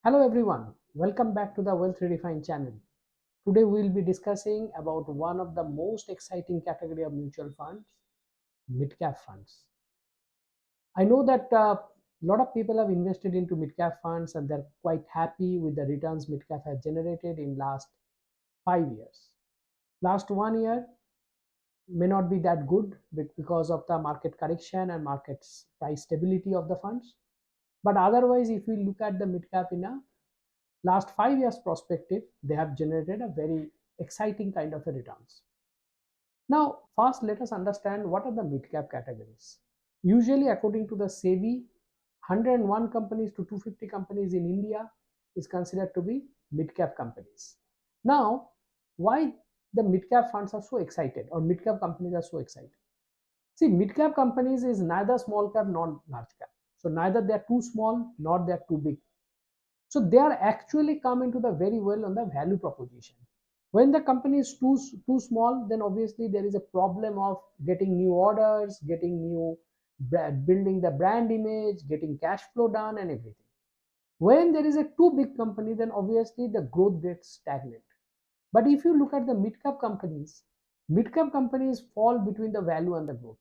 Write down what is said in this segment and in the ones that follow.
Hello everyone, welcome back to the Wealth Redefine channel. Today we will be discussing about one of the most exciting category of mutual funds, mid-cap funds. I know that a lot of people have invested into mid-cap funds and they're quite happy with the returns mid-cap has generated in last 5 years. Last 1 year may not be that good because of the market correction and market's price stability of the funds. But otherwise, if we look at the mid-cap in a last 5 years perspective, they have generated a very exciting kind of a returns. Now, first let us understand what are the mid-cap categories. Usually, according to the SEBI, 101 companies to 250 companies in India is considered to be mid-cap companies. Now, why the mid-cap funds are so excited or mid-cap companies are so excited? See, mid-cap companies is neither small cap nor large cap. So neither they are too small nor they are too big. So they are actually come into the very well on the value proposition. When the company is too small, then obviously there is a problem of getting new orders, getting new building the brand image, getting cash flow done and everything. When there is a too big company, then obviously the growth gets stagnant. But if you look at the mid-cap companies fall between the value and the growth.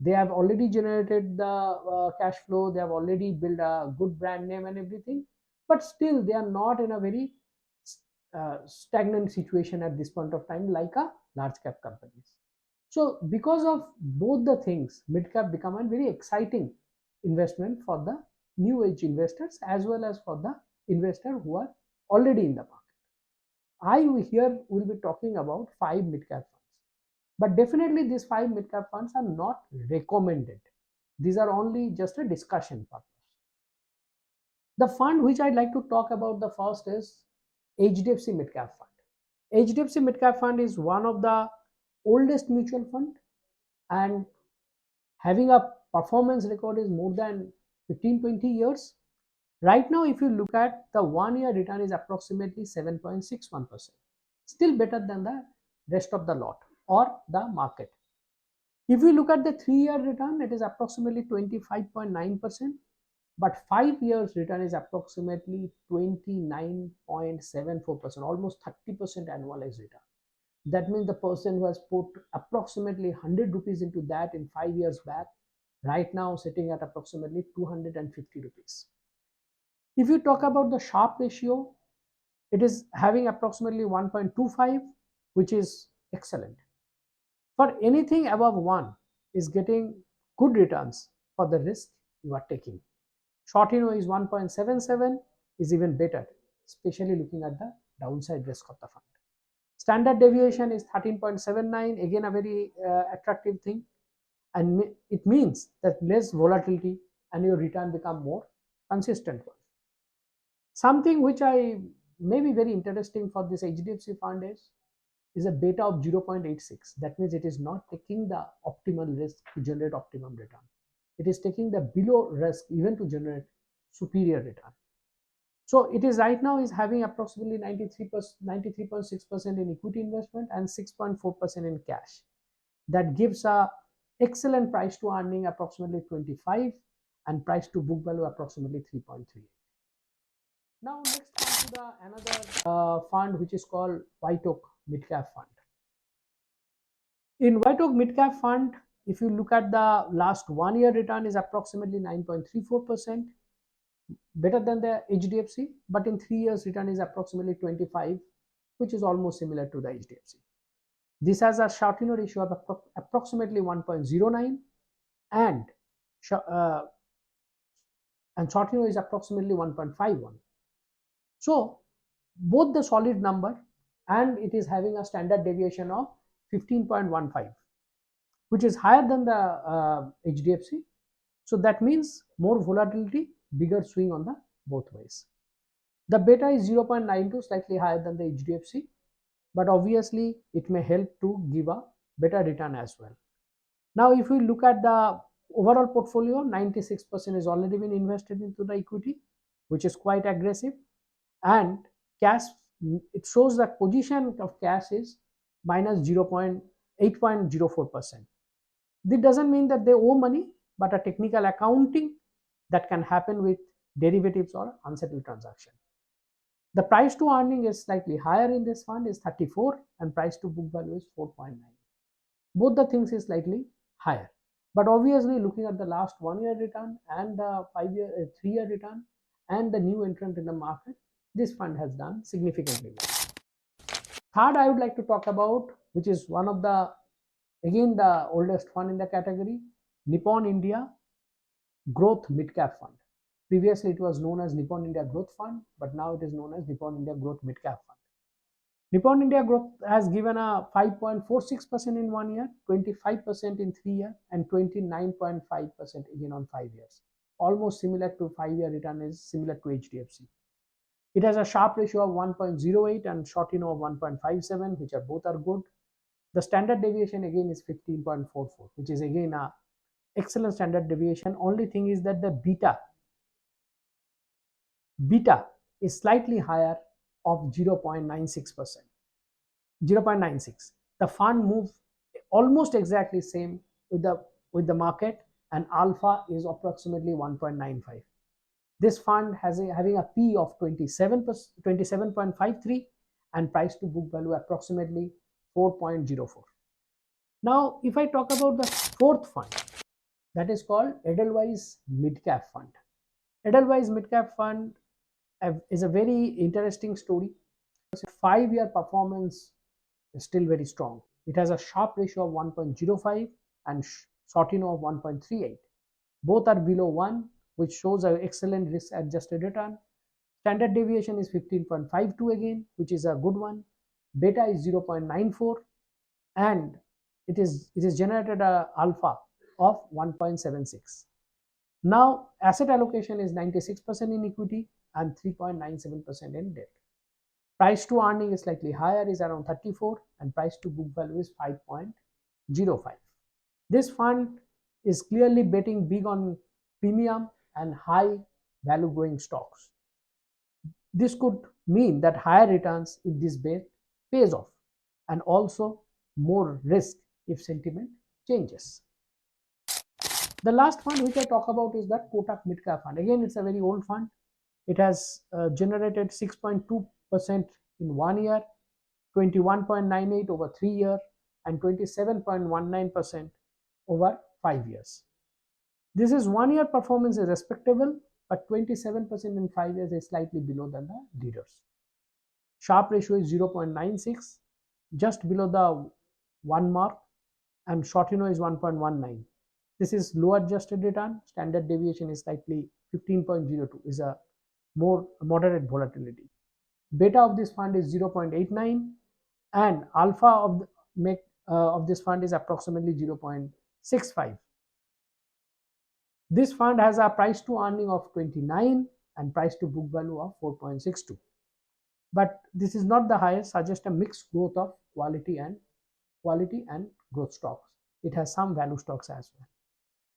They have already generated the cash flow, they have already built a good brand name and everything, but still they are not in a very stagnant situation at this point of time like a large cap companies. So because of both the things, mid cap become a very exciting investment for the new age investors as well as for the investor who are already in the market. I here will be talking about 5 mid cap funds, but definitely these 5 mid-cap funds are not recommended. These are only just a discussion purpose. The fund which I'd like to talk about the first is HDFC Mid-Cap Fund. HDFC Mid-Cap Fund is one of the oldest mutual fund and having a performance record is more than 15-20 years. Right now, if you look at the 1 year return is approximately 7.61%, still better than the rest of the lot or the market. If we look at the 3 year return, it is approximately 25.9%, but 5 years return is approximately 29.74%, almost 30% annualized return. That means the person who has put approximately 100 rupees into that in 5 years back, right now sitting at approximately 250 rupees. If you talk about the Sharpe ratio, it is having approximately 1.25, which is excellent. For anything above 1 is getting good returns for the risk you are taking. Sortino is 1.77 is even better, especially looking at the downside risk of the fund. Standard deviation is 13.79, again a very attractive thing, and it means that less volatility and your return become more consistent one. Something which I may be very interesting for this HDFC fund is a beta of 0.86. That means it is not taking the optimal risk to generate optimum return. It is taking the below risk even to generate superior return. So it is right now is having approximately 93.6% in equity investment and 6.4% in cash. That gives a excellent price to earning approximately 25 and price to book value approximately 3.38. Now next come to the another fund which is called WhiteOak Midcap Fund. In WhiteOak Midcap Fund, if you look at the last 1 year return is approximately 9.34%, better than the HDFC, but in 3 years return is approximately 25, which is almost similar to the HDFC. This has a Sortino ratio of approximately 1.09 and Sortino is approximately 1.51. So both the solid number, and it is having a standard deviation of 15.15, which is higher than the HDFC. So that means more volatility, bigger swing on the both ways. The beta is 0.92, slightly higher than the HDFC, but obviously it may help to give a better return as well. Now, if we look at the overall portfolio, 96% is already been invested into the equity, which is quite aggressive, and cash, it shows that position of cash is minus 8.04%. This doesn't mean that they owe money, but a technical accounting that can happen with derivatives or unsettled transaction. The price to earning is slightly higher in this fund is 34 and price to book value is 4.9. Both the things is slightly higher. But obviously looking at the last 1 year return and the 5 year, 3 year return and the new entrant in the market, this fund has done significantly well. Third, I would like to talk about, which is one of the, again, the oldest fund in the category, Nippon India Growth Midcap Fund. Previously, it was known as Nippon India Growth Fund, but now it is known as Nippon India Growth Midcap Fund. Nippon India Growth has given a 5.46% in 1 year, 25% in 3 years, and 29.5% again on 5 years. Almost similar to 5 year return is similar to HDFC. It has a Sharpe Ratio of 1.08 and Sortino of 1.57, which are both are good. The standard deviation again is 15.44, which is again a excellent standard deviation. Only thing is that the beta is slightly higher of 0.96%. 0.96. The fund moves almost exactly same with the market, and alpha is approximately 1.95. This fund has having a P of 27.53 and price to book value approximately 4.04. Now, if I talk about the fourth fund, that is called Edelweiss Midcap Fund. Edelweiss Midcap Fund is a very interesting story. 5 year performance is still very strong. It has a Sharpe Ratio of 1.05 and Sortino of 1.38. Both are below 1, which shows an excellent risk adjusted return. Standard deviation is 15.52 again, which is a good one. Beta is 0.94 and it is generated a alpha of 1.76. Now asset allocation is 96% in equity and 3.97% in debt. Price to earning is slightly higher, is around 34, and price to book value is 5.05. This fund is clearly betting big on premium and high value growing stocks. This could mean that higher returns if this bet pays off, and also more risk if sentiment changes. The last fund which I talk about is that Kotak Midcap Fund. Again, it's a very old fund. It has generated 6.2% in 1 year, 21.98 over 3 years, and 27.19% over 5 years. This is 1 year performance is respectable, but 27% in 5 years is slightly below than the leaders. Sharpe ratio is 0.96, just below the 1 mark, and Sortino is 1.19. This is low adjusted return. Standard deviation is slightly 15.02, is a more moderate volatility. Beta of this fund is 0.89 and alpha of this fund is approximately 0.65. This fund has a price to earning of 29 and price to book value of 4.62. But this is not the highest, suggests a mixed growth of quality and growth stocks. It has some value stocks as well.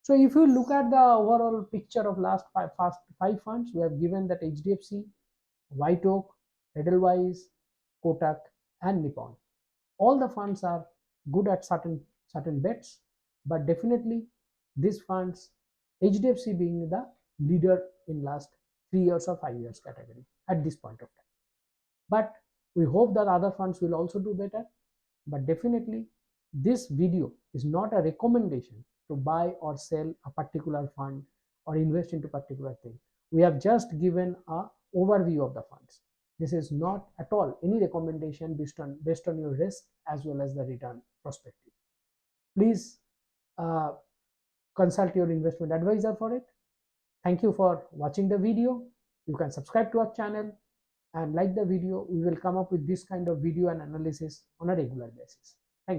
So if you look at the overall picture of last five funds, we have given that HDFC, WhiteOak, Edelweiss, Kotak, and Nippon. All the funds are good at certain bets, but definitely these funds, HDFC being the leader in last 3 years or 5 years category at this point of time. But we hope that other funds will also do better. But definitely this video is not a recommendation to buy or sell a particular fund or invest into particular thing. We have just given an overview of the funds. This is not at all any recommendation based on your risk as well as the return perspective. Please consult your investment advisor for it. Thank you for watching the video. You can subscribe to our channel and like the video. We will come up with this kind of video and analysis on a regular basis.